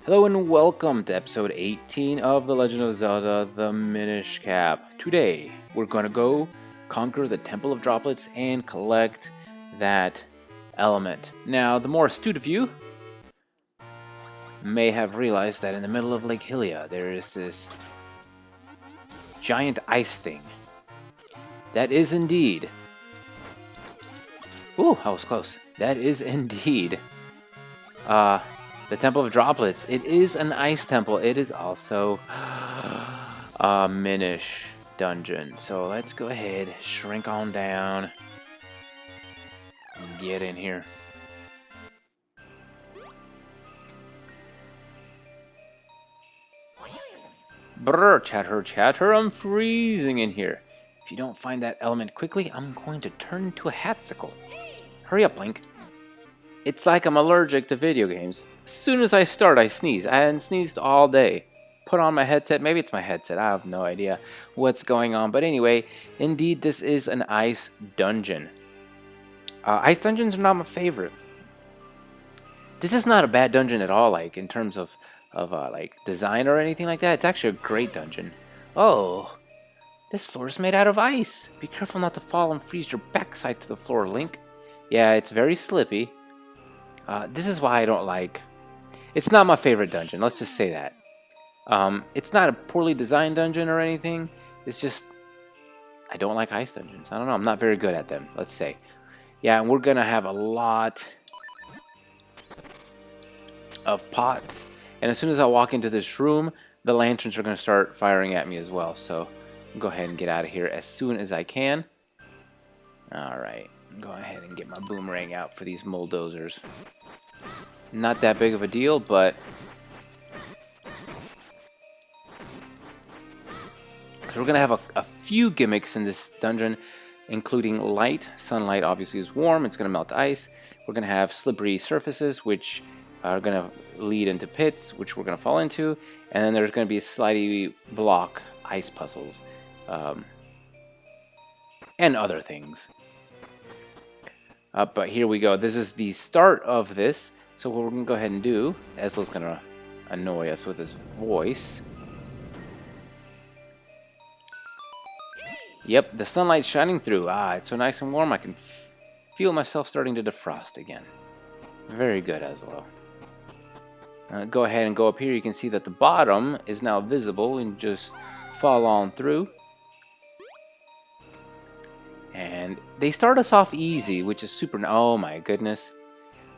Hello and welcome to episode 18 of The Legend of Zelda, the Minish Cap. Today, we're gonna go conquer the Temple of Droplets and collect that element. Now, the more astute of you may have realized that in the middle of Lake Hylia, there is this giant ice thing. That is indeed... Ooh, I was close. That is indeed... the Temple of Droplets. It is an ice temple. It is also a Minish dungeon. So let's go ahead, shrink on down, and get in here. Brr, chatter, chatter, I'm freezing in here. If you don't find that element quickly, I'm going to turn into a hatsicle. Hurry up, Link. It's like I'm allergic to video games. As soon as I start, I sneeze. I hadn't sneezed all day. Put on my headset. Maybe it's my headset. I have no idea what's going on. But anyway, indeed, this is an ice dungeon. Ice dungeons are not my favorite. This is not a bad dungeon at all, like, in terms of like, design or anything like that. It's actually a great dungeon. Oh, this floor is made out of ice. Be careful not to fall and freeze your backside to the floor, Link. Yeah, it's very slippy. This is why I don't like... It's not my favorite dungeon, let's just say that. It's not a poorly designed dungeon or anything. It's just... I don't like ice dungeons. I don't know, I'm not very good at them, let's say. Yeah, and we're gonna have a lot of pots. And as soon as I walk into this room, the lanterns are gonna start firing at me as well. So, I'll go ahead and get out of here as soon as I can. Alright. Go ahead and get my boomerang out for these bulldozers. Not that big of a deal, but... So we're going to have a few gimmicks in this dungeon, including light. Sunlight obviously is warm, it's going to melt ice. We're going to have slippery surfaces, which are going to lead into pits, which we're going to fall into. And then there's going to be slidey block ice puzzles. And other things. But here we go. This is the start of this. So what we're going to go ahead and do, Ezlo's going to annoy us with his voice. Yep, the sunlight's shining through. Ah, it's so nice and warm. I can feel myself starting to defrost again. Very good, Ezlo. Go ahead and go up here. You can see that the bottom is now visible and just fall on through. And they start us off easy, which is super... Oh my goodness.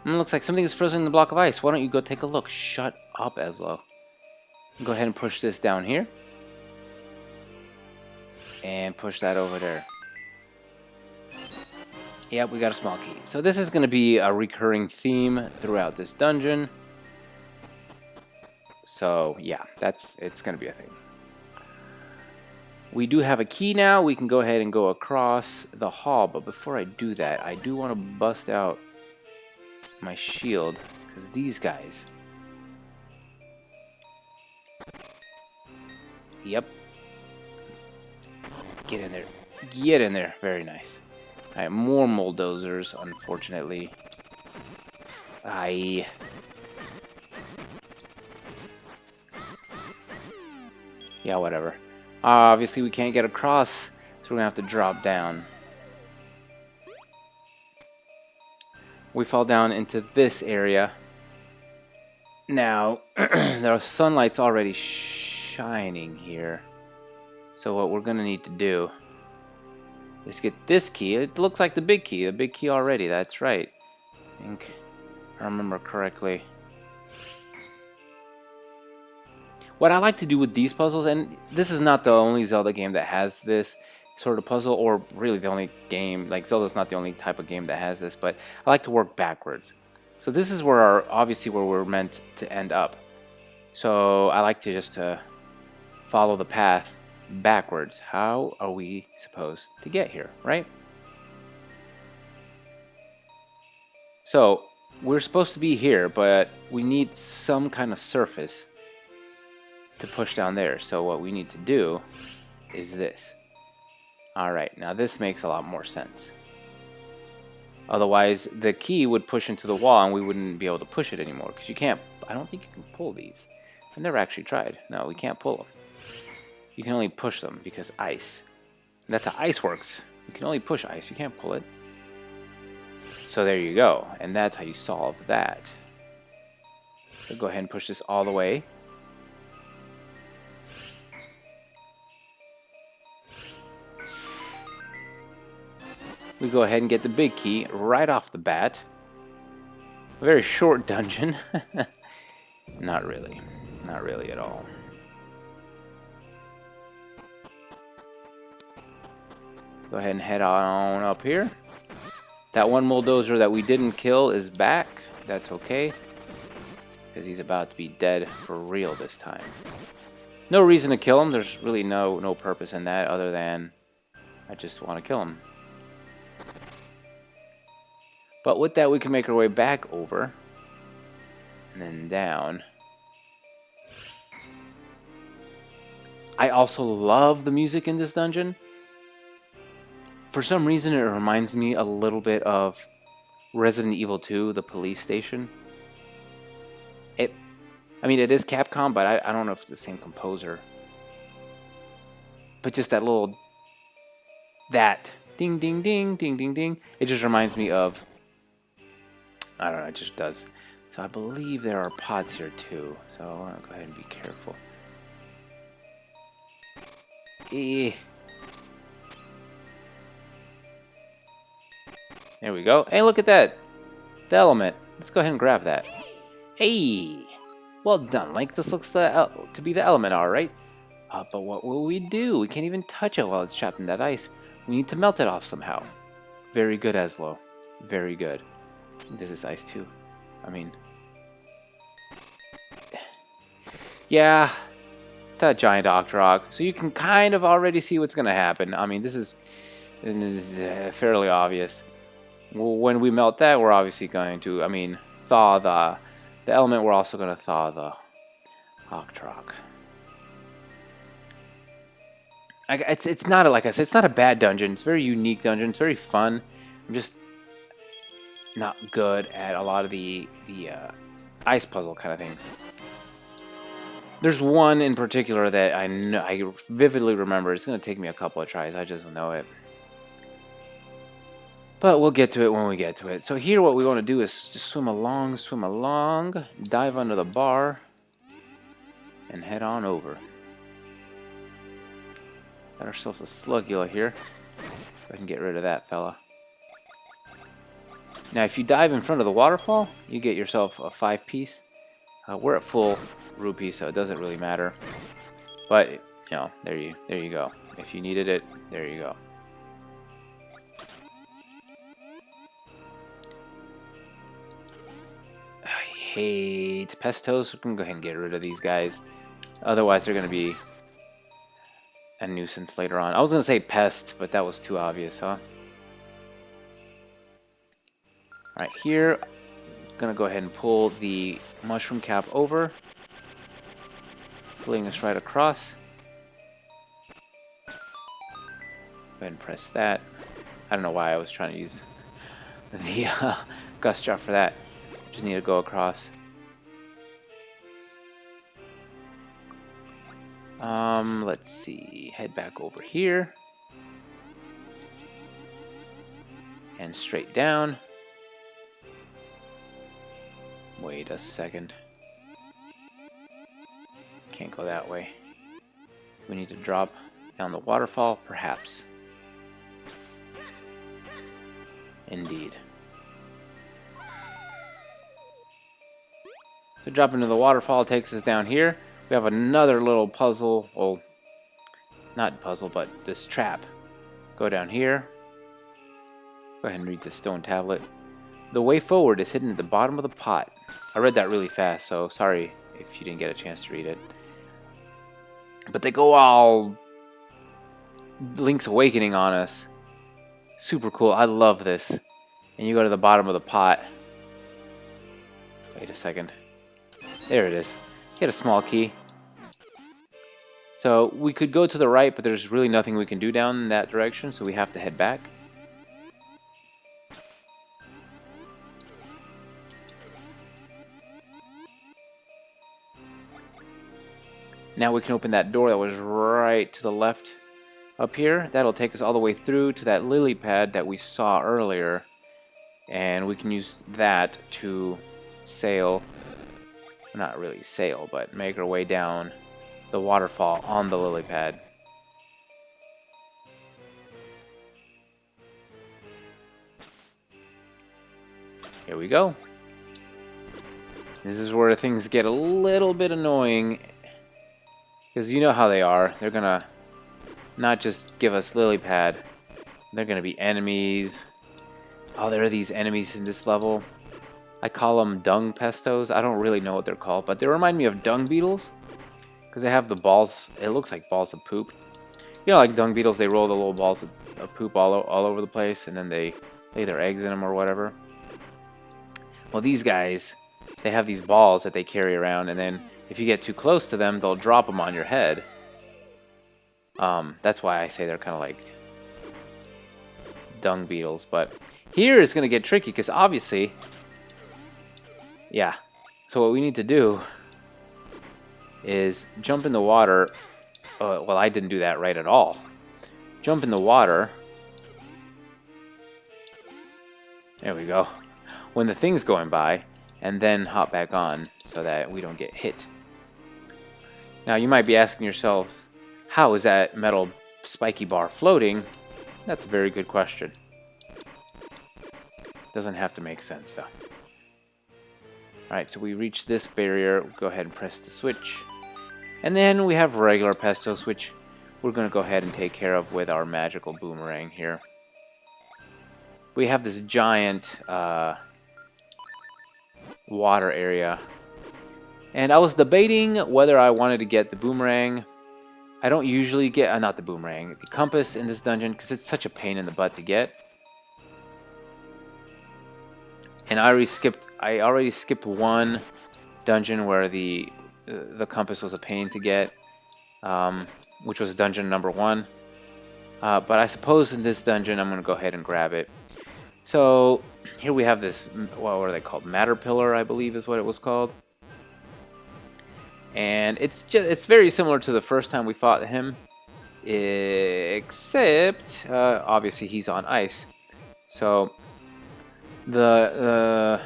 Looks like something is frozen in the block of ice. Why don't you go take a look? Shut up, Ezlo. Go ahead and push this down here. And push that over there. Yep, we got a small key. So this is going to be a recurring theme throughout this dungeon. So yeah, it's going to be a thing. We do have a key now. We can go ahead and go across the hall. But before I do that, I do want to bust out my shield. Because these guys... Yep. Get in there. Get in there. Very nice. Alright, more bulldozers, unfortunately. Aye. Yeah, whatever. Obviously, we can't get across, so we're going to have to drop down. We fall down into this area. Now, the sunlight's already shining here. So what we're going to need to do is get this key. It looks like the big key already, that's right. I think I remember correctly. What I like to do with these puzzles, and this is not the only Zelda game that has this sort of puzzle, or really the only game, like Zelda's not the only type of game that has this, but I like to work backwards. So this is where obviously where we're meant to end up. So I like to just follow the path backwards. How are we supposed to get here, right? So we're supposed to be here, but we need some kind of surface to push down there. So what we need to do is this. Alright, now this makes a lot more sense. Otherwise, the key would push into the wall and we wouldn't be able to push it anymore, because you can't I don't think you can pull these. I've never actually tried. No, we can't pull them. You can only push them because ice. That's how ice works. You can only push ice. You can't pull it. So there you go. And that's how you solve that. So go ahead and push this all the way. We go ahead and get the big key right off the bat. A very short dungeon. Not really. Not really at all. Go ahead and head on up here. That one bulldozer that we didn't kill is back. That's okay. Because he's about to be dead for real this time. No reason to kill him. There's really no purpose in that other than I just want to kill him. But with that, we can make our way back over. And then down. I also love the music in this dungeon. For some reason, it reminds me a little bit of Resident Evil 2, the police station. I mean, it is Capcom, but I don't know if it's the same composer. But just that little... That. Ding, ding, ding, ding, ding, ding. It just reminds me of... I don't know, it just does. So I believe there are pods here too. So I want to go ahead and be careful. There we go. Hey, look at that. The element. Let's go ahead and grab that. Hey! Well done, Link. This looks to be the element, alright. But what will we do? We can't even touch it while it's trapped in that ice. We need to melt it off somehow. Very good, Eslo. Very good. This is ice too. I mean... Yeah. It's a giant Octorok. So you can kind of already see what's going to happen. I mean, this is fairly obvious. When we melt that, we're obviously going to, I mean, thaw the element. We're also going to thaw the Octorok. It's not, like I said, it's not a bad dungeon. It's a very unique dungeon. It's very fun. I'm just not good at a lot of the ice puzzle kind of things. There's one in particular that I vividly remember. It's going to take me a couple of tries. I just know it. But we'll get to it when we get to it. So here what we want to do is just swim along, dive under the bar, and head on over. Got ourselves a Slugula here. Go ahead and get rid of that fella. Now if you dive in front of the waterfall, you get yourself a 5-piece. We're at full rupee, so it doesn't really matter. But, you know, there you go. If you needed it, there you go. I hate pestos. We can go ahead and get rid of these guys. Otherwise, they're going to be a nuisance later on. I was going to say pest, but that was too obvious, huh? Alright, here, I'm going to go ahead and pull the mushroom cap over. Fling us right across. Go ahead and press that. I don't know why I was trying to use the gust drop for that. Just need to go across. Let's see. Head back over here. And straight down. Wait a second. Can't go that way. Do we need to drop down the waterfall? Perhaps. Indeed. So dropping into the waterfall takes us down here. We have another little puzzle. Well, not puzzle, but this trap. Go down here. Go ahead and read the stone tablet. The way forward is hidden at the bottom of the pot. I read that really fast, so sorry if you didn't get a chance to read it. But they go all Link's Awakening on us. Super cool. I love this. And you go to the bottom of the pot. Wait a second. There it is. Get a small key. So we could go to the right, but there's really nothing we can do down in that direction, so we have to head back. Now we can open that door that was right to the left up here. That'll take us all the way through to that lily pad that we saw earlier. And we can use that to sail, not really sail, but make our way down the waterfall on the lily pad. Here we go. This is where things get a little bit annoying, because you know how they are. They're gonna not just give us lily pad, they're gonna be enemies. Oh, there are these enemies in this level. I call them dung pestos. I don't really know what they're called, but they remind me of dung beetles, because they have the balls. It looks like balls of poop. You know, like dung beetles, they roll the little balls of poop all over the place, and then they lay their eggs in them or whatever. Well, these guys, they have these balls that they carry around, and then if you get too close to them, they'll drop them on your head. That's why I say they're kind of like dung beetles. But here is going to get tricky, because obviously, yeah. So what we need to do is jump in the water. Well, I didn't do that right at all. Jump in the water. There we go. When the thing's going by, and then hop back on so that we don't get hit. Now you might be asking yourself, how is that metal spiky bar floating? That's a very good question. Doesn't have to make sense though. Alright, so we reach this barrier. We'll go ahead and press the switch. And then we have regular pestos, which we're going to go ahead and take care of with our magical boomerang here. We have this giant water area, and I was debating whether I wanted to get the boomerang. I don't usually get not the boomerang, the compass in this dungeon, because it's such a pain in the butt to get. And I already skipped one dungeon where the compass was a pain to get, which was dungeon number 1. But I suppose in this dungeon I'm going to go ahead and grab it. So here we have this, what are they called? Matter Pillar, I believe is what it was called. And it's very similar to the first time we fought him, except obviously he's on ice. So oh,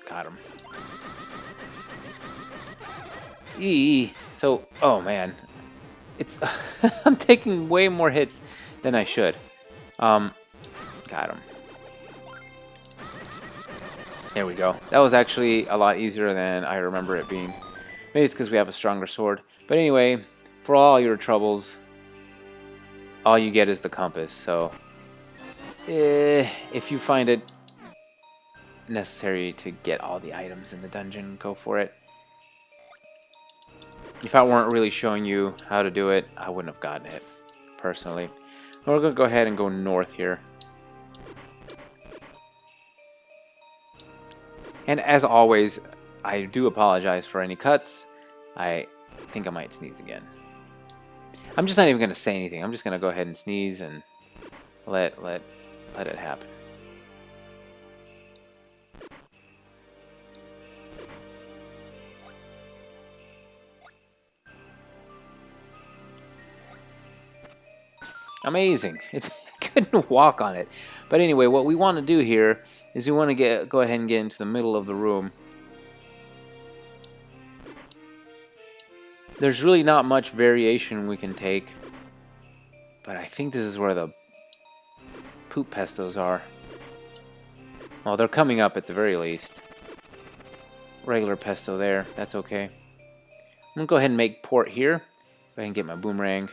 got him. So, oh man, it's I'm taking way more hits than I should. Got him. There we go. That was actually a lot easier than I remember it being. Maybe it's because we have a stronger sword. But anyway, for all your troubles, all you get is the compass. So, if you find it necessary to get all the items in the dungeon, go for it. If I weren't really showing you how to do it, I wouldn't have gotten it, personally. We're going to go ahead and go north here. And as always, I do apologize for any cuts. I think I might sneeze again. I'm just not even going to say anything. I'm just going to go ahead and sneeze and let it happen. Amazing. I couldn't walk on it. But anyway, what we want to do here is we want to go ahead and get into the middle of the room. There's really not much variation we can take, but I think this is where the poop pestos are. Well, they're coming up at the very least. Regular pesto there, that's okay. I'm going to go ahead and make port here. Go ahead and get my boomerang.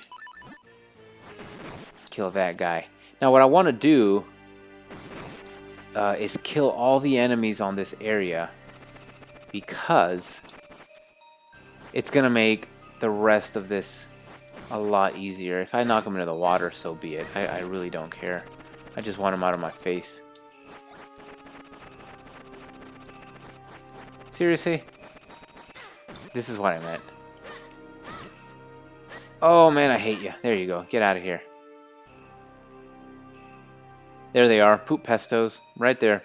Kill that guy. Now what I want to do is kill all the enemies on this area, because it's going to make the rest of this a lot easier. If I knock them into the water, so be it. I really don't care. I just want them out of my face. Seriously? This is what I meant. Oh man, I hate you. There you go. Get out of here. There they are. Poop pestos. Right there.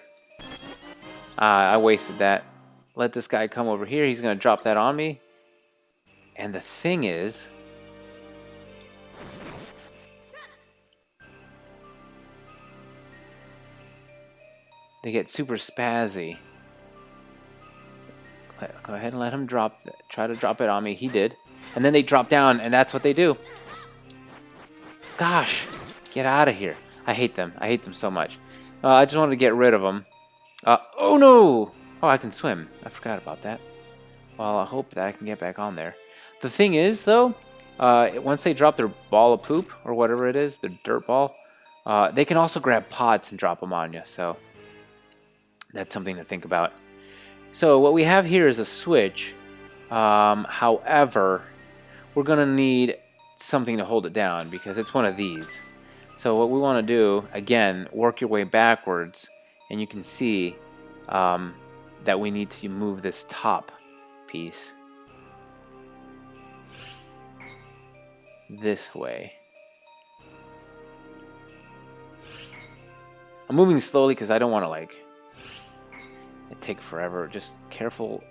I wasted that. let this guy come over here. He's going to drop that on me. And the thing is, they get super spazzy. Go ahead and let him try to drop it on me. He did. And then they drop down, and that's what they do. Gosh, get out of here. I hate them. I hate them so much. I just wanted to get rid of them. Oh, no! Oh, I can swim. I forgot about that. Well, I hope that I can get back on there. The thing is, though, once they drop their ball of poop, or whatever it is, their dirt ball, they can also grab pots and drop them on you. So that's something to think about. So what we have here is a switch. However, we're going to need something to hold it down because it's one of these. So what we want to do, again, work your way backwards, and you can see that we need to move this top piece this way. I'm moving slowly because I don't want to like it take forever. Just careful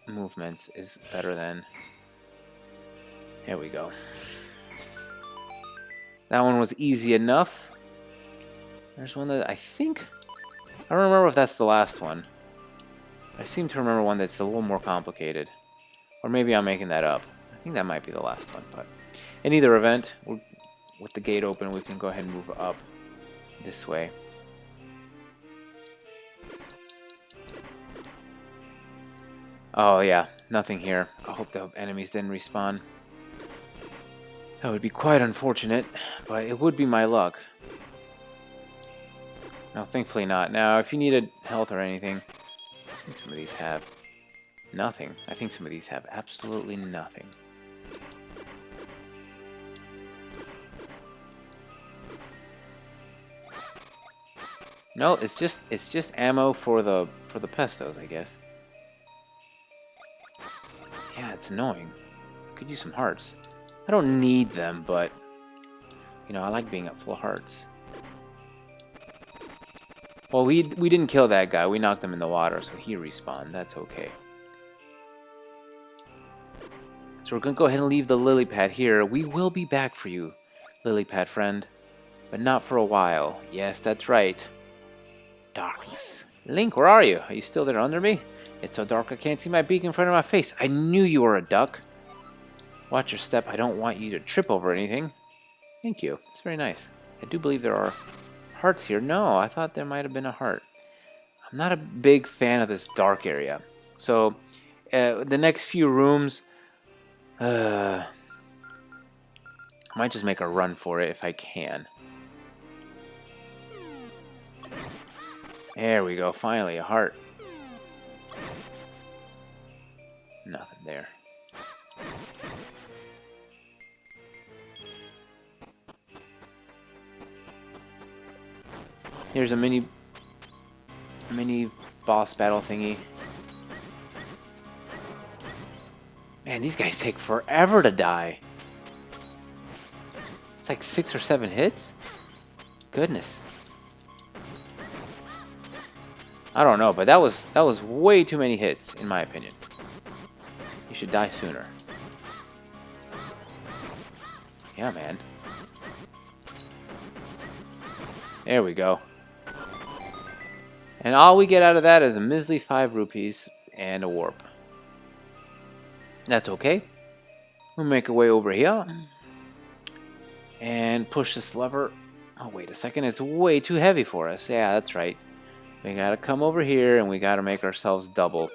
movements is better than. Here we go. That one was easy enough. There's one that I think, I don't remember if that's the last one. I seem to remember one that's a little more complicated. Or maybe I'm making that up. I think that might be the last one. But in either event, with the gate open, we can go ahead and move up this way. Oh yeah, nothing here. I hope the enemies didn't respawn. That would be quite unfortunate, but it would be my luck. No, thankfully not. Now, if you needed health or anything, I think some of these have nothing. I think some of these have absolutely nothing. No, it's just ammo for the pestos, I guess. Yeah, it's annoying. Could use some hearts. I don't need them, but you know, I like being at full hearts. Well, we didn't kill that guy. We knocked him in the water, so he respawned. That's okay. So we're gonna go ahead and leave the lily pad here. We will be back for you, lily pad friend, but not for a while. Yes, that's right. Darkness. Link, where are you? Are you still there under me? It's so dark I can't see my beak in front of my face. I knew you were a duck. Watch your step. I don't want you to trip over anything. Thank you. It's very nice. I do believe there are hearts here. No, I thought there might have been a heart. I'm not a big fan of this dark area. So, the next few rooms, I might just make a run for it if I can. There we go. Finally, a heart. Nothing there. Here's a mini boss battle thingy. Man, these guys take forever to die. It's like 6 or 7 hits? Goodness. I don't know, but that was way too many hits, in my opinion. You should die sooner. Yeah, man. There we go. And all we get out of that is a measly 5 rupees and a warp. That's okay. We'll make our way over here. And push this lever. Oh, wait a second. It's way too heavy for us. Yeah, that's right. We gotta come over here and we gotta make ourselves double.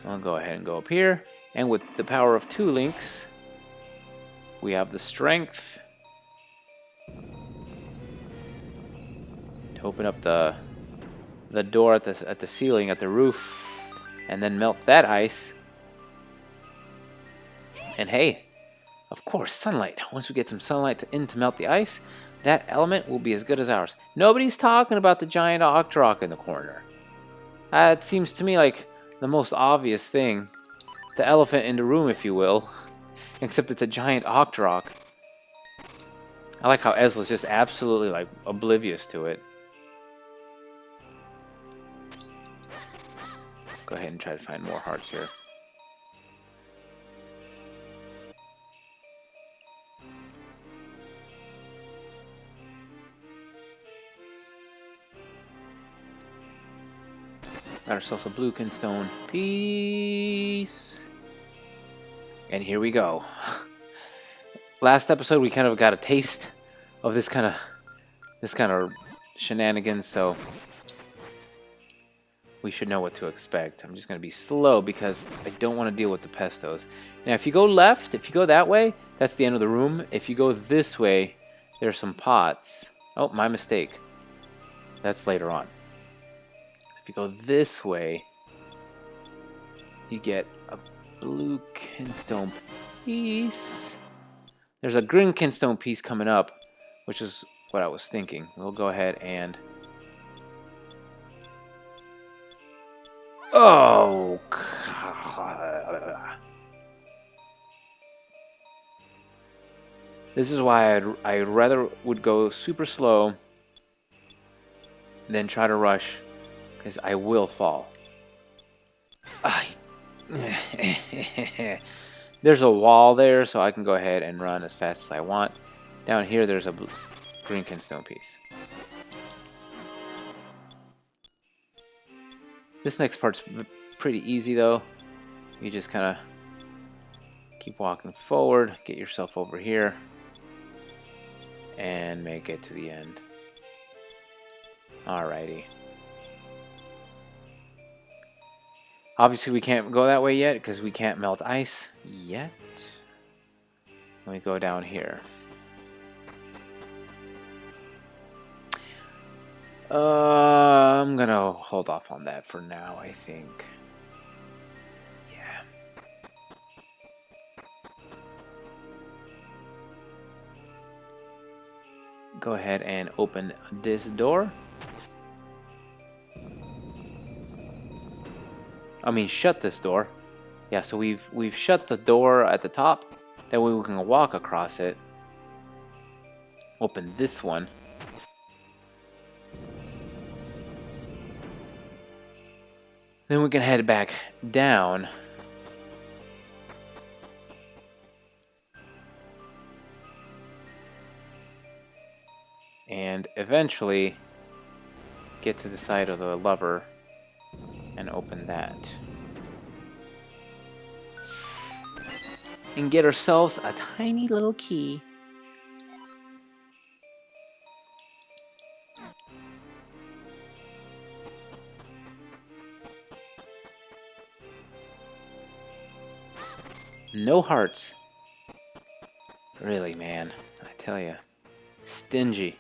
I'll go ahead and go up here. And with the power of 2 links, we have the strength to open up the door at the ceiling, at the roof, and then melt that ice. And hey, of course, sunlight. Once we get some sunlight in to melt the ice, that element will be as good as ours. Nobody's talking about the giant Octorok in the corner. It seems to me like the most obvious thing. The elephant in the room, if you will. Except it's a giant Octorok. I like how Ezla's just absolutely like oblivious to it. Go ahead and try to find more hearts here. Got ourselves a blue kinstone piece. And here we go. Last episode we kind of got a taste of this kind of shenanigans, so we should know what to expect. I'm just going to be slow because I don't want to deal with the pestos. Now, if you go left, if you go that way, that's the end of the room. If you go this way, there's some pots. Oh, my mistake. That's later on. If you go this way, you get a blue kinstone piece. There's a green kinstone piece coming up, which is what I was thinking. We'll go ahead and... Oh! This is why I rather would go super slow than try to rush, because I will fall. There's a wall there, so I can go ahead and run as fast as I want. Down here, there's a green kinstone piece. This next part's pretty easy, though. You just kind of keep walking forward, get yourself over here, and make it to the end. Alrighty. Obviously, we can't go that way yet because we can't melt ice yet. Let me go down here. I'm gonna hold off on that for now, I think. Yeah. Go ahead and open this door. I mean, shut this door. Yeah, so we've shut the door at the top. That way we can walk across it. Open this one. Then we can head back down. And eventually get to the side of the lever and open that. And get ourselves a tiny little key. No hearts. Really, man. I tell ya. Stingy.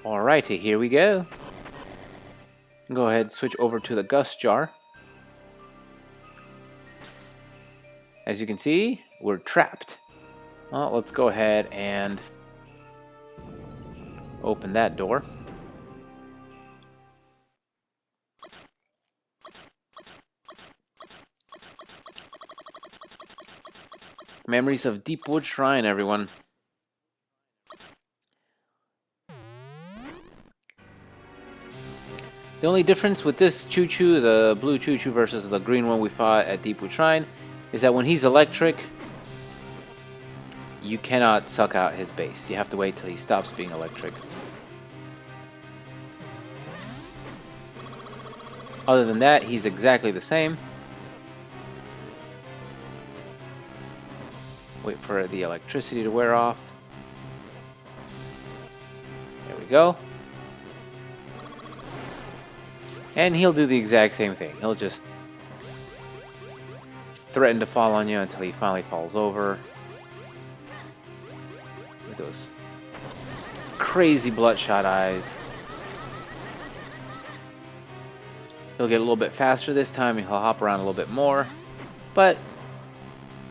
Alrighty, here we go. Go ahead and switch over to the gust jar. As you can see, we're trapped. Well, let's go ahead and open that door. Memories of Deepwood Shrine, everyone. The only difference with this Choo-Choo, the blue Choo-Choo versus the green one we fought at Deepwood Shrine, is that when he's electric, you cannot suck out his base. You have to wait till he stops being electric. Other than that, he's exactly the same. Wait for the electricity to wear off. There we go. And he'll do the exact same thing. He'll just threaten to fall on you until he finally falls over. With those crazy bloodshot eyes. He'll get a little bit faster this time and he'll hop around a little bit more. But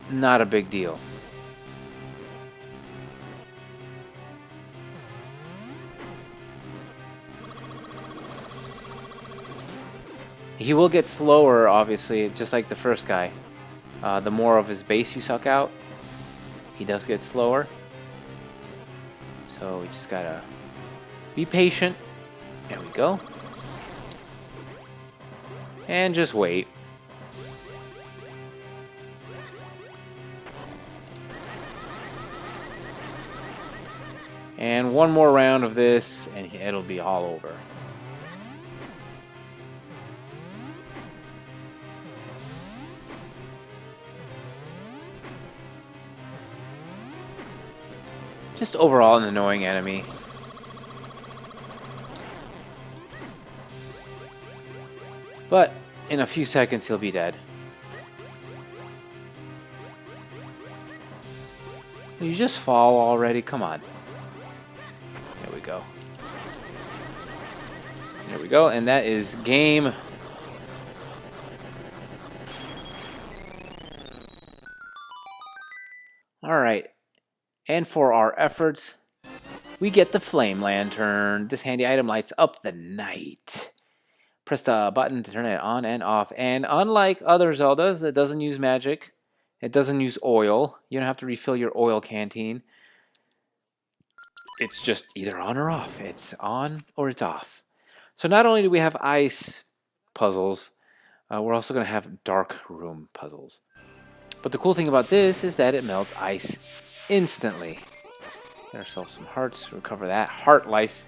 not a big deal. He will get slower, obviously, just like the first guy. The more of his base you suck out, he does get slower. So we just gotta be patient There we go. And just wait. And one more round of this, and it'll be all over. Just overall an annoying enemy. But in a few seconds, he'll be dead. You just fall already? Come on. There we go. There we go, and that is game. Alright, and for our efforts, we get the Flame Lantern. This handy item lights up the night. Press the button to turn it on and off, and unlike other Zeldas, it doesn't use magic. It doesn't use oil. You don't have to refill your oil canteen. It's just either on or off. It's on or it's off. So not only do we have ice puzzles, we're also going to have dark room puzzles. But the cool thing about this is that it melts ice instantly. Get ourselves some hearts, recover that heart life.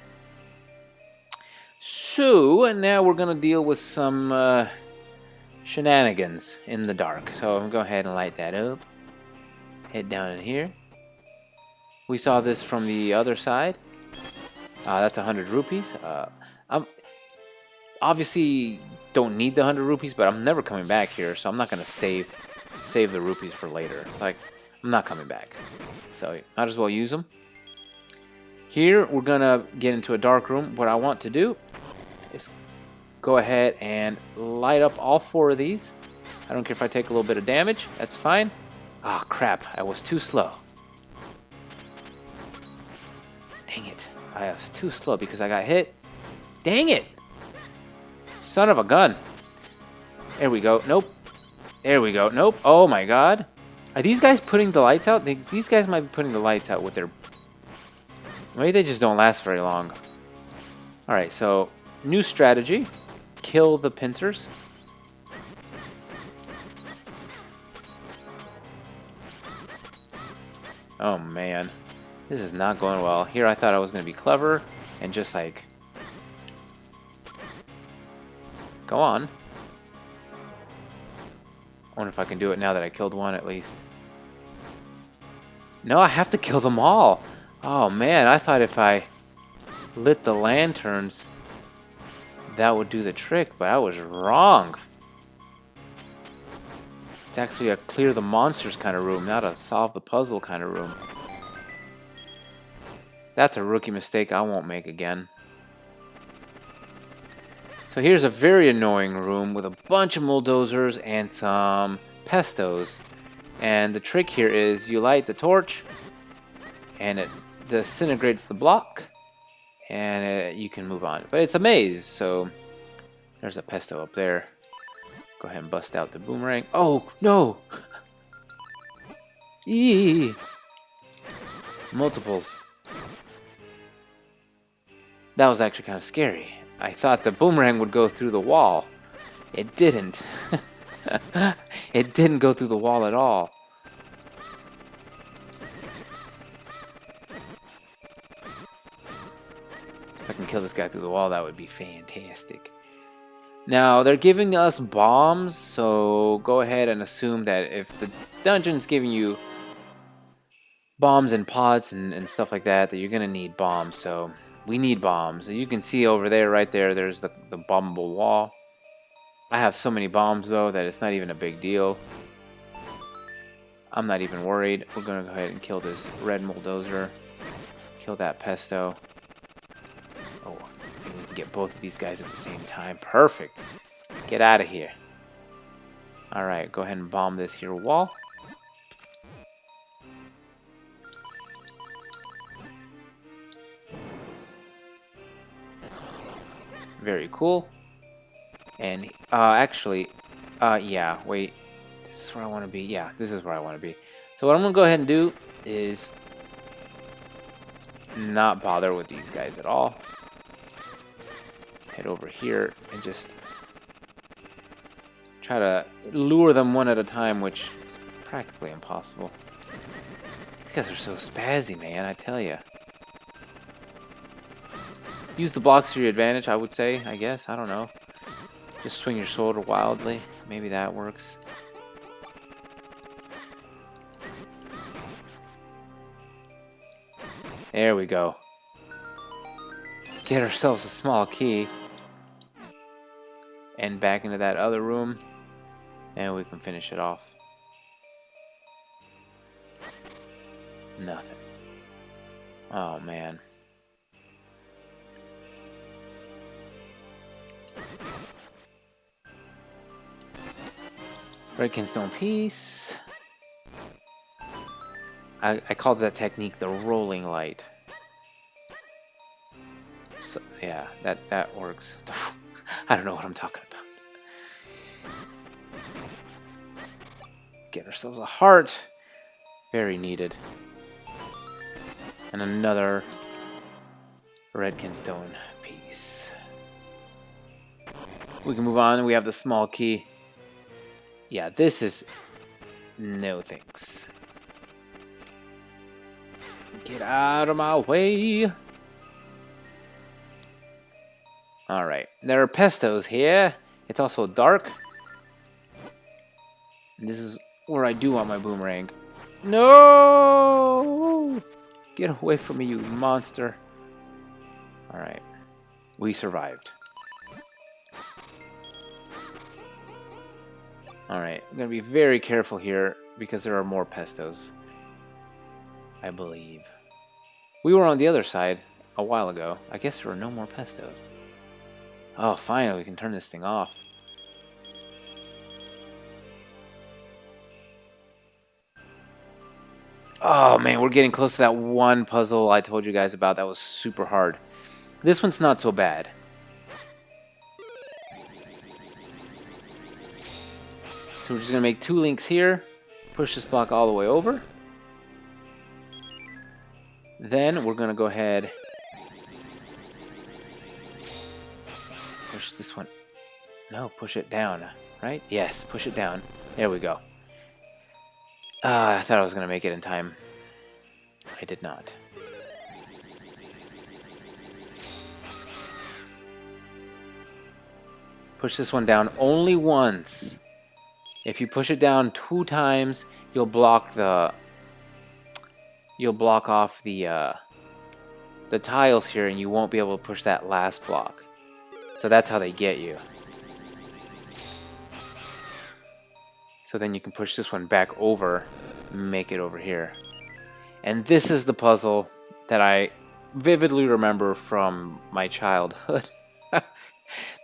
So now we're going to deal with some shenanigans in the dark. So I'm going to go ahead and light that up. Head down in here. We saw this from the other side. That's 100 rupees. I'm obviously don't need the 100 rupees, but I'm never coming back here, so I'm not going to save the rupees for later. It's like, I'm not coming back. So might as well use them. Here, we're going to get into a dark room. What I want to do is go ahead and light up all 4 of these. I don't care if I take a little bit of damage. That's fine. Ah, crap. I was too slow. Dang it. I was too slow because I got hit. Dang it. Son of a gun. There we go. Nope. There we go. Nope. Oh my god. Are these guys putting the lights out? These guys might be putting the lights out with their... Maybe they just don't last very long. Alright, so new strategy. Kill the pincers. Oh man. This is not going well. Here I thought I was going to be clever and just like... Go on. I wonder if I can do it now that I killed one at least. No, I have to kill them all. Oh man, I thought if I lit the lanterns, that would do the trick, but I was wrong. It's actually a clear the monsters kind of room, not a solve the puzzle kind of room. That's a rookie mistake I won't make again. So here's a very annoying room with a bunch of bulldozers and some pestos. And the trick here is you light the torch and it disintegrates the block and you can move on. But it's a maze, so there's a pesto up there. Go ahead and bust out the boomerang. Oh, no! Eee! Multiples. That was actually kind of scary. I thought the boomerang would go through the wall. It didn't. It didn't go through the wall at all. If I can kill this guy through the wall, that would be fantastic. Now, they're giving us bombs, so go ahead and assume that if the dungeon's giving you bombs and pots and stuff like that, that you're going to need bombs, so... We need bombs. As you can see over there, right there, there's the bombable wall. I have so many bombs, though, that it's not even a big deal. I'm not even worried. We're going to go ahead and kill this red bulldozer. Kill that pesto. Oh, and we can get both of these guys at the same time. Perfect. Get out of here. Alright, go ahead and bomb this here wall. Very cool. And, actually, yeah, wait. This is where I want to be. Yeah, this is where I want to be. So what I'm going to go ahead and do is not bother with these guys at all. head over here and just try to lure them one at a time, which is practically impossible. These guys are so spazzy, man, I tell ya. Use the blocks to your advantage, I would say, I guess. I don't know. Just swing your shoulder wildly. Maybe that works. There we go. Get ourselves a small key. And back into that other room. And we can finish it off. Nothing. Oh, man. Redkin stone piece. I called that technique the rolling light. So, yeah, that works. I don't know what I'm talking about. Get ourselves a heart. Very needed. And another Redkin stone piece. We can move on. We have the small key. Yeah, this is no thanks. Get out of my way. Alright, there are pestos here. It's also dark. And this is where I do want my boomerang. No! Get away from me, you monster. Alright, we survived. Alright, I'm going to be very careful here because there are more pestos. I believe. We were on the other side a while ago. I guess there are no more pestos. Oh, finally, we can turn this thing off. Oh, man, we're getting close to that one puzzle I told you guys about that was super hard. This one's not so bad. So we're just going to make 2 links here. Push this block all the way over. Then we're going to go ahead. Push this one. No, push it down. Right? Yes, push it down. There we go. I thought I was going to make it in time. I did not. Push this one down only once. If you push it down 2 times, you'll block the... You'll block off the tiles here, and you won't be able to push that last block. So that's how they get you. So then you can push this one back over, make it over here. And this is the puzzle that I vividly remember from my childhood.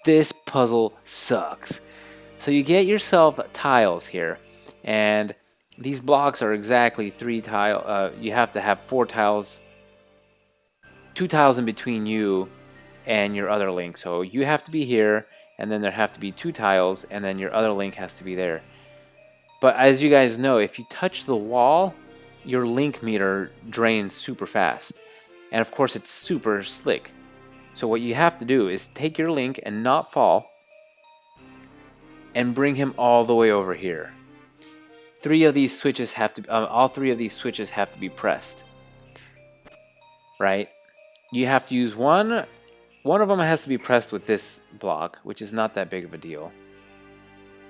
This puzzle sucks. So you get yourself tiles here, and these blocks are exactly 3 tiles. You have to have 4 tiles, 2 tiles in between you and your other link. So you have to be here, and then there have to be 2 tiles, and then your other link has to be there. But as you guys know, if you touch the wall, your link meter drains super fast. And of course, it's super slick. So what you have to do is take your link and not fall, and bring him all the way over here. 3 of these switches have to, all 3 of these switches have to be pressed. Right? You have to use one. One of them has to be pressed with this block, which is not that big of a deal.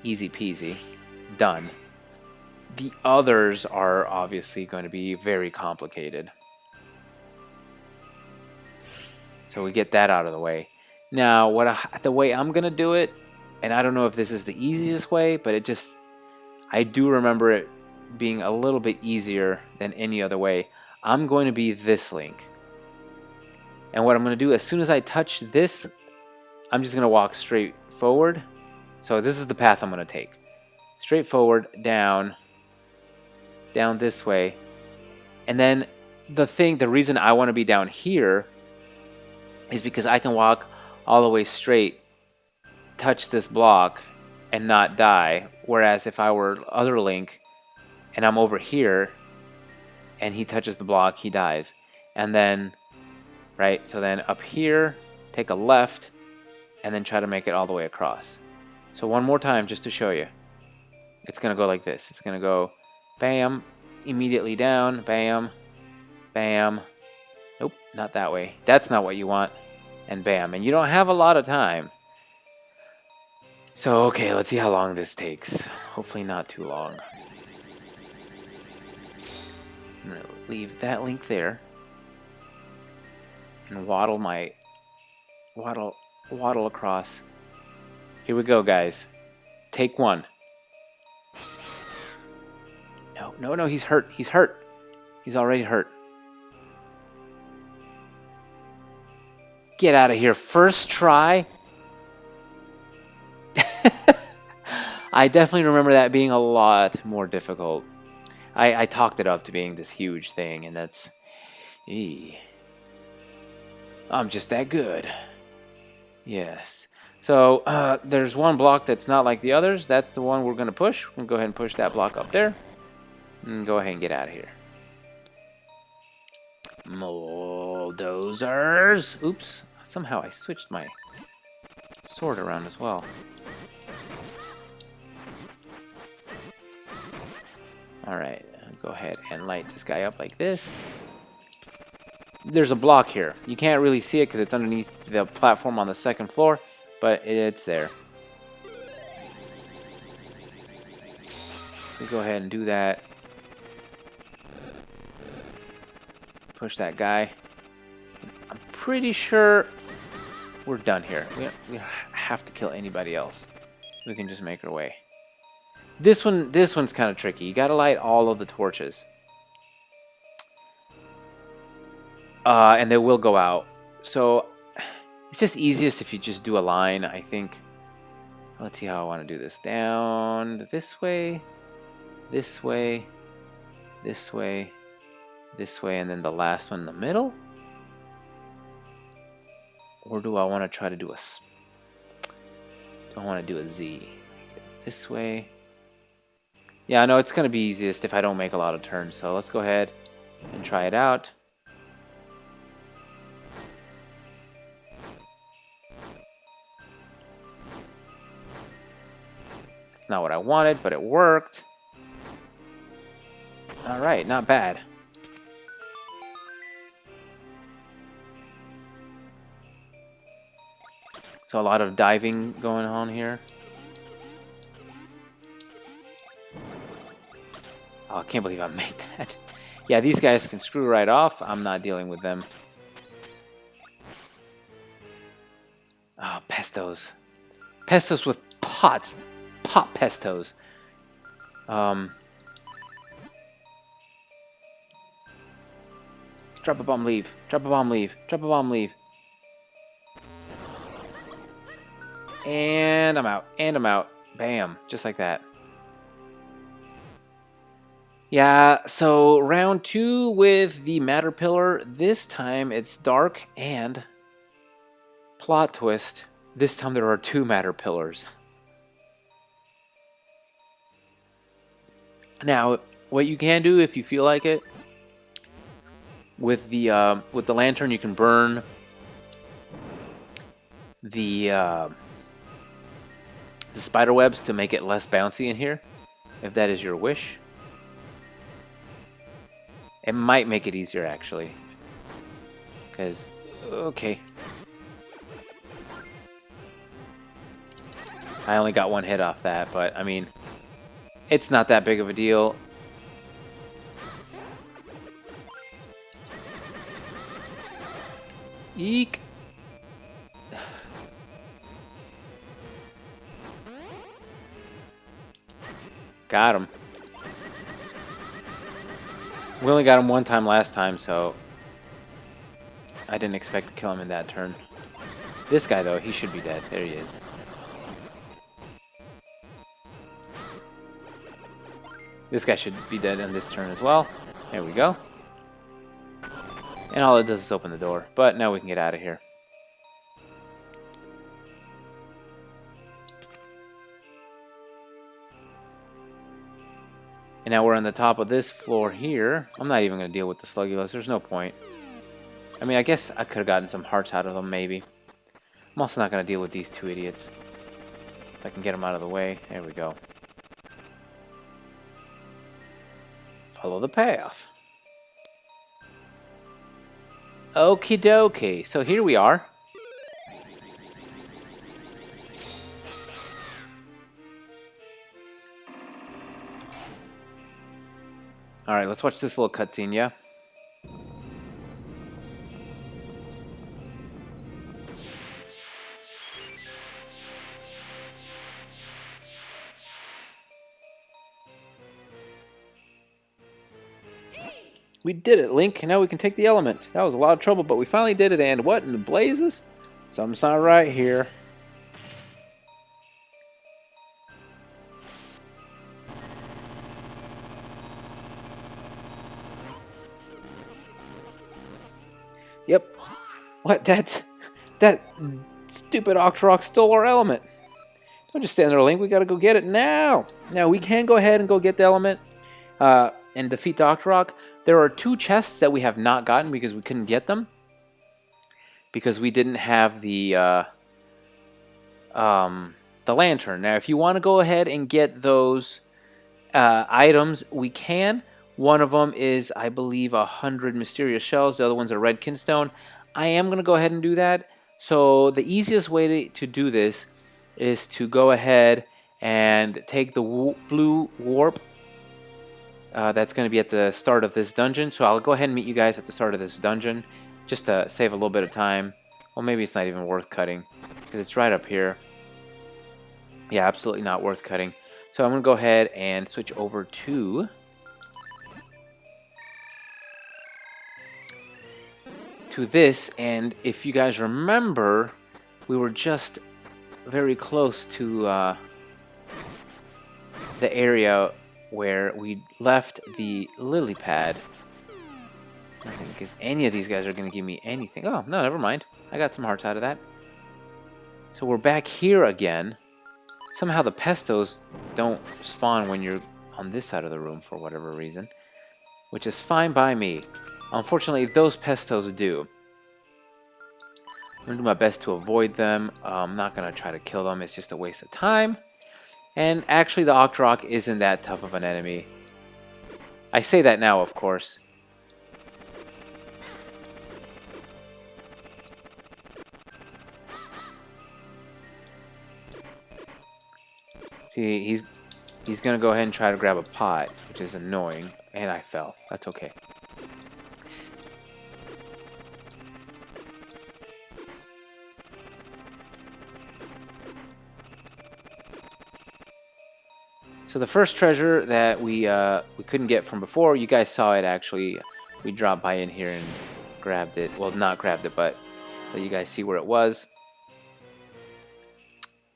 Easy peasy. Done. The others are obviously going to be very complicated. So we get that out of the way. Now, the way I'm going to do it, and I don't know if this is the easiest way, but I do remember it being a little bit easier than any other way. I'm going to be this link. And what I'm going to do, as soon as I touch this, I'm just going to walk straight forward. So this is the path I'm going to take. Straight forward, down this way. And then the reason I want to be down here is because I can walk all the way straight, touch this block, and not die. Whereas if I were other Link, and I'm over here, and he touches the block, he dies. And then, right, so then up here, take a left, and then try to make it all the way across. So one more time just to show you. It's going to go like this. It's going to go bam, immediately down, bam, bam. Nope, not that way. That's not what you want. And bam. And you don't have a lot of time. So, okay, let's see how long this takes. Hopefully not too long. I'm going to leave that link there. And waddle across. Here we go, guys. Take one. No, he's hurt. He's hurt. He's already hurt. Get out of here. First try. I definitely remember that being a lot more difficult. I talked it up to being this huge thing, and that's... I'm just that good. Yes. So, there's one block that's not like the others. That's the one we're going to push. We're going to go ahead and push that block up there. And go ahead and get out of here. Bulldozers. Oops. Somehow I switched my sword around as well. Alright. Go ahead and light this guy up like this. There's a block here. You can't really see it because it's underneath the platform on the second floor, but it's there. We go ahead and do that. Push that guy. I'm pretty sure we're done here. We don't have to kill anybody else. We can just make our way. This one's kind of tricky. You gotta light all of the torches. And they will go out. So it's just easiest if you just do a line, I think. Let's see how I want to do this. Down this way, this way, this way, this way, and then the last one in the middle? Or do I want to try to do a... Do I want to do a Z? This way. Yeah, I know it's going to be easiest if I don't make a lot of turns. So let's go ahead and try it out. That's not what I wanted, but it worked. Alright, not bad. So a lot of diving going on here. Oh, I can't believe I made that. Yeah, these guys can screw right off. I'm not dealing with them. Oh, pestos. Pestos with pots. Pot pestos. Drop a bomb, leave. Drop a bomb, leave. Drop a bomb, leave. And I'm out. And I'm out. Bam. Just like that. Yeah, so round 2 with the Matter Pillar. This time it's dark and plot twist. This time there are 2 Matter Pillars. Now, what you can do if you feel like it, with the lantern, you can burn the spider webs to make it less bouncy in here, if that is your wish. It might make it easier, actually. Because, okay. I only got 1 hit off that, but, I mean, it's not that big of a deal. Eek! Got him. We only got him 1 time last time, so I didn't expect to kill him in that turn. This guy, though, he should be dead. There he is. This guy should be dead on this turn as well. There we go. And all it does is open the door. But now we can get out of here. And now we're on the top of this floor here. I'm not even going to deal with the Sluggulus. There's no point. I mean, I guess I could have gotten some hearts out of them, maybe. I'm also not going to deal with these two idiots. If I can get them out of the way. There we go. Follow the path. Okie dokie. So here we are. Alright, let's watch this little cutscene, yeah? We did it, Link, and now we can take the element. That was a lot of trouble, but we finally did it, and what in the blazes? Something's not right here. Yep. What? That stupid Octorok stole our element. Don't just stand there, Link. We gotta go get it now. Now, we can go ahead and go get the element and defeat the Octorok. There are 2 chests that we have not gotten because we couldn't get them. Because we didn't have the lantern. Now, if you want to go ahead and get those items, we can. One of them is, I believe, 100 mysterious shells. The other one's a red kinstone. I am going to go ahead and do that. So the easiest way to do this is to go ahead and take the blue warp. That's going to be at the start of this dungeon. So I'll go ahead and meet you guys at the start of this dungeon. Just to save a little bit of time. Well, maybe it's not even worth cutting. Because it's right up here. Yeah, absolutely not worth cutting. So I'm going to go ahead and switch over to this, and if you guys remember, we were just very close to the area where we left the lily pad. I don't think any of these guys are going to give me anything. Oh, no, never mind. I got some hearts out of that. So we're back here again. Somehow the pestos don't spawn when you're on this side of the room for whatever reason, which is fine by me. Unfortunately, those pestos do. I'm going to do my best to avoid them. I'm not going to try to kill them. It's just a waste of time. And actually, the Octorok isn't that tough of an enemy. I say that now, of course. See, he's going to go ahead and try to grab a pot, which is annoying. And I fell. That's okay. So the first treasure that we couldn't get from before, you guys saw it actually. We dropped by in here and grabbed it. Well, not grabbed it, but let you guys see where it was.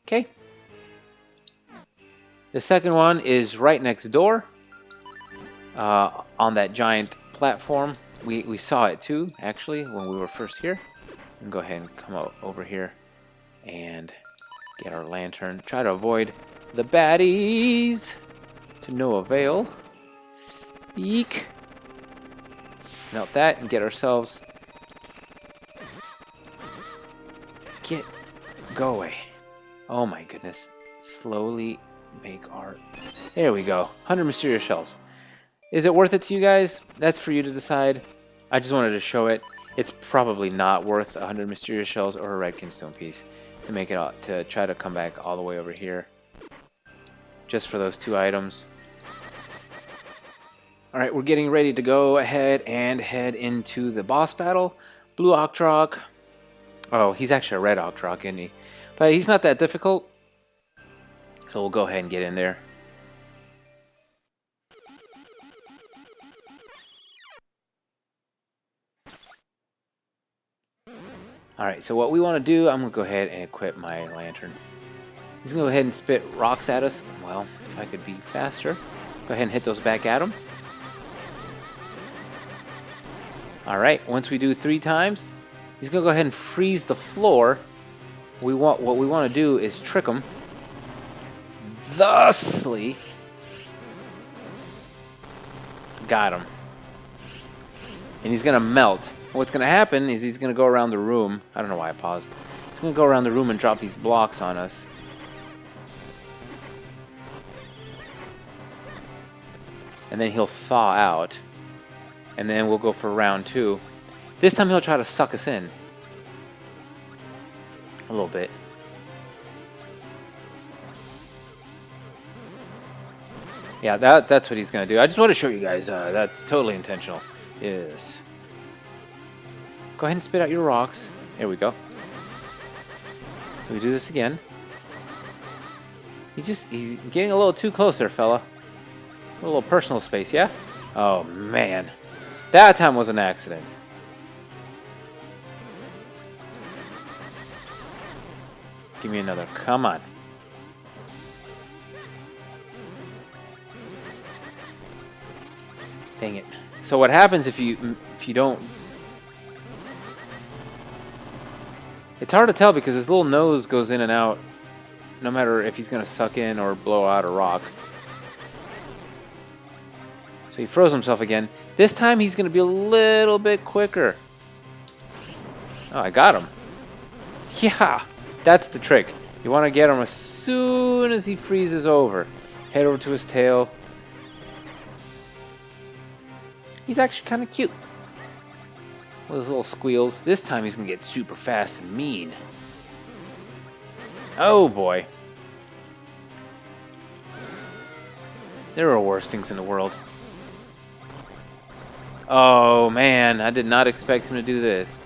Okay. The second one is right next door. On that giant platform. We saw it too, actually, when we were first here. And go ahead and come out over here and get our lantern. Try to avoid the baddies to no avail. Eek. Melt that and get ourselves. Go away. Oh my goodness. Slowly make art. There we go. 100 mysterious shells. Is it worth it to you guys? That's for you to decide. I just wanted to show it. It's probably not worth 100 mysterious shells or a red kinstone piece to make it out, to try to come back all the way over here just for those 2 items. Alright, we're getting ready to go ahead and head into the boss battle. Blue Octorok. Oh, he's actually a red Octorok, isn't he? But he's not that difficult. So we'll go ahead and get in there. Alright, so what we want to do, I'm going to go ahead and equip my lantern. He's going to go ahead and spit rocks at us. Well, if I could be faster. Go ahead and hit those back at him. Alright, once we do 3 times, he's going to go ahead and freeze the floor. What we want to do is trick him. Thusly. Got him. And he's going to melt. What's going to happen is he's going to go around the room. I don't know why I paused. He's He's going to go around the room and drop these blocks on us. And then he'll thaw out. And then we'll go for round 2. This time he'll try to suck us in. A little bit. Yeah, that's what he's going to do. I just want to show you guys that's totally intentional. Yes. Go ahead and spit out your rocks. There we go. So we do this again. He's getting a little too close there, fella. A little personal space, yeah? Oh, man. That time was an accident. Give me another. Come on. Dang it. So what happens if you don't... It's hard to tell because his little nose goes in and out no matter if he's going to suck in or blow out a rock. So he froze himself again. This time he's going to be a little bit quicker. Oh, I got him. Yeah, that's the trick. You want to get him as soon as he freezes over. Head over to his tail. He's actually kind of cute. With his little squeals. This time he's going to get super fast and mean. Oh boy. There are worse things in the world. Oh man, I did not expect him to do this.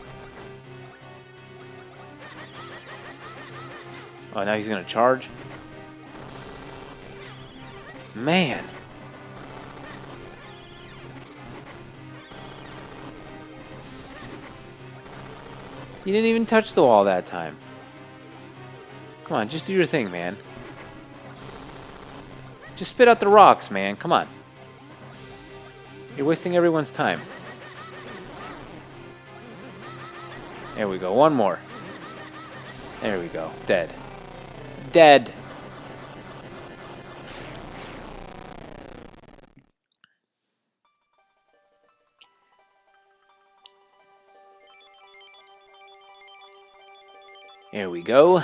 Oh, now he's going to charge? Man. You didn't even touch the wall that time. Come on, just do your thing, man. Just spit out the rocks, man. Come on. You're wasting everyone's time. There we go. One more. There we go. Dead. Dead. There we go.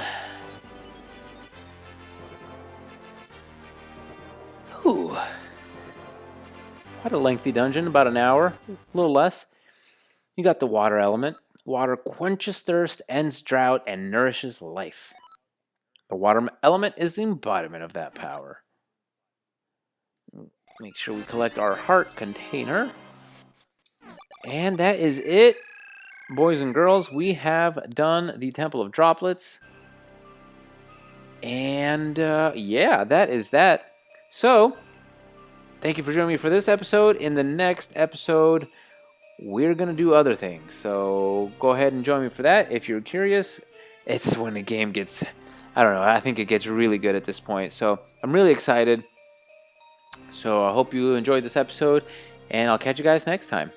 Ooh. Quite a lengthy dungeon, about an hour, a little less. You got the water element. Water quenches thirst, ends drought, and nourishes life. The water element is the embodiment of that power. Make sure we collect our heart container. And that is it. Boys and girls, we have done the Temple of Droplets. And yeah, that is that. So, thank you for joining me for this episode. In the next episode, we're going to do other things. So, go ahead and join me for that. If you're curious, it's when the game gets, I don't know, I think it gets really good at this point. So, I'm really excited. So, I hope you enjoyed this episode, and I'll catch you guys next time.